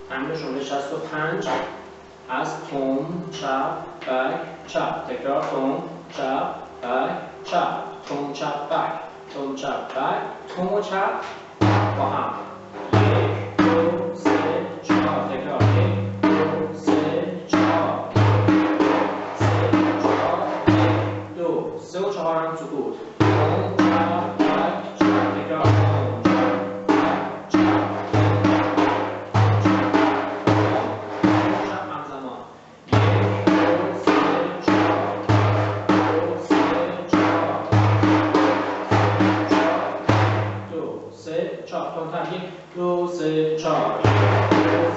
تمرین شماره 65 از تون، چپ، بک، چپ. تکرار تون، چپ، بک، چپ. تون، چپ، بک. تون، چپ، بک. تون و چپ با هم. 1 2 3 4. تکرار 1 2 3 4. 1 2 3 و 4 هم سکوت. تون، چپ، بک، چپ. تکرار تون، چپ، بک، چپ. تونتر 1 2 3 4. 2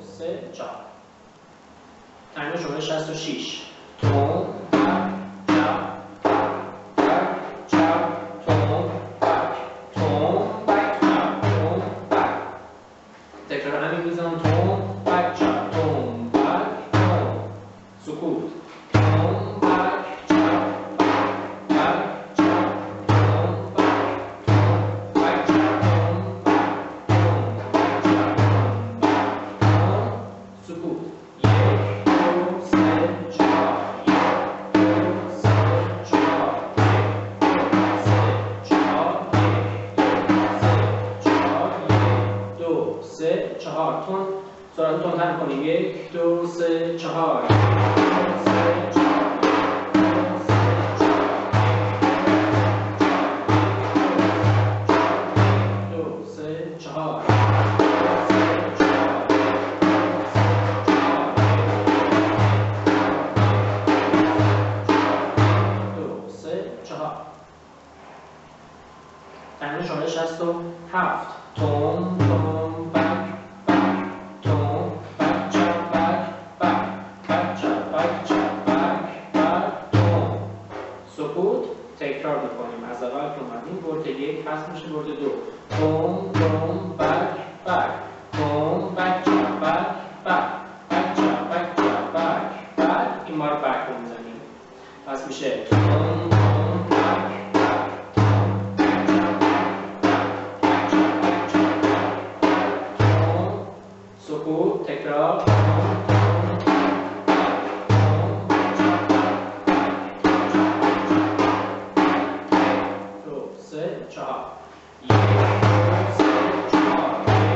3 4. تمرین شماره 66 تون، بک، چپ، بک، چپ، تون، بک، تون، بک، چپ، تون، بک. تکرار همین میزان تون، بک، چپ، تون، بک، تون. سکوت. تون، بک، چپ، بک، چپ، تون، بک، تون، بک، چپ، تون، بک، تون، بک، چپ، تون، بک، تون. سکوت. 1 2 3 4. 1 2 3 4. 1 2 3 4. 1 2 3 4. تون سرعت تندتر کنیم. 1 2 3 4. 1 2 3 4. 1 2 3 4. تمرین شماره 67 تون، تون، بک، بک، تون، بک، چپ، بک، بک، بک، چپ، بک، چپ، بک، بک، تون. سکوت. تکرار میکنیم از اول که اومدیم. برد 1 هست میشه برد 2. تون، تون، بک، بک، تون، بک، چپ، بک، بک، بک، چپ، بک، چپ، بک، بک. این بار بک رو میزنیم. پس میشه تون، تون، بک، سکوت. تکرار دو سه چهار. 1 2 3 4. 1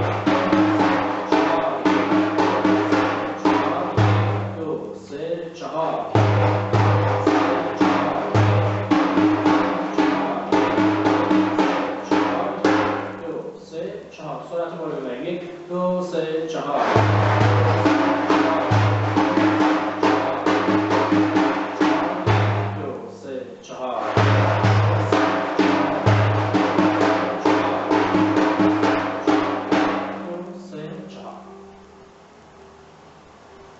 2 3 4. 2 3 4. سرعت بالا ببریم. 1 2 3 4. 2 3 4.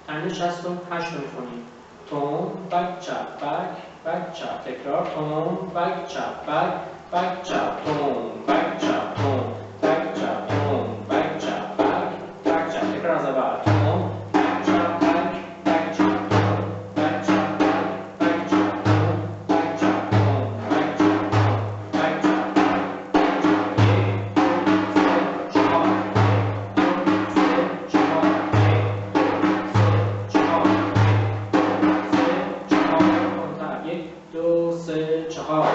تمرین 68 رو می‌کنیم. تون، بک، چپ، بک، بک، چپ. تکرار تون، بک، چپ، بک، بک، چپ، تون، بک، چپ، تون، بک، چپ، تون، بک، چپ، بک، بک، چپ. تکرار از اول. تون، بک، چپ، بک، بک، چپ، تون، بک، چپ، بک، بک، چپ، تون، بک، چپ، تون، بک، چپ، تون، بک، چپ، بک، بک، چپ. 1 2 3 4. 1 2 3 4. 1 2 3 4.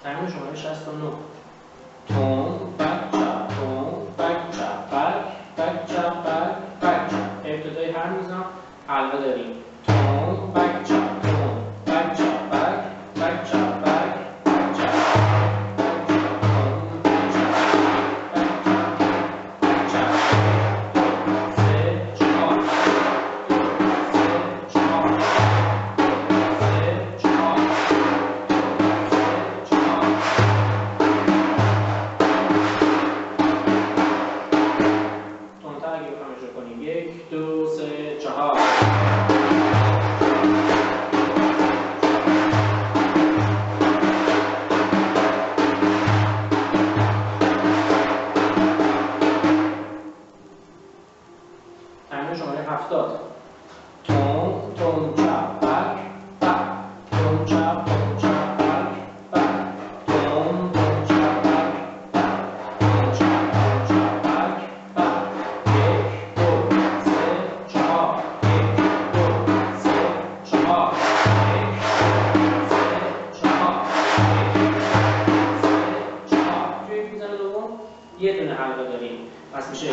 تمرین شماره 69 تون، بک، چپ، تون، بک، چپ، بک، بک، چپ، بک، بک، چپ. ابتدای هر میزان حلقه داریم. تون، بک، چپ، تون، بک، چپ، بک، بک، چپ، بک، بک، چپ، بک، چپ، تون، بک، چپ، بک، چپ، بک، چپ. 2 3 4. 2 3 4. 2 3 4. 2 3 4. یه دونه حلقه داریم، پس میشه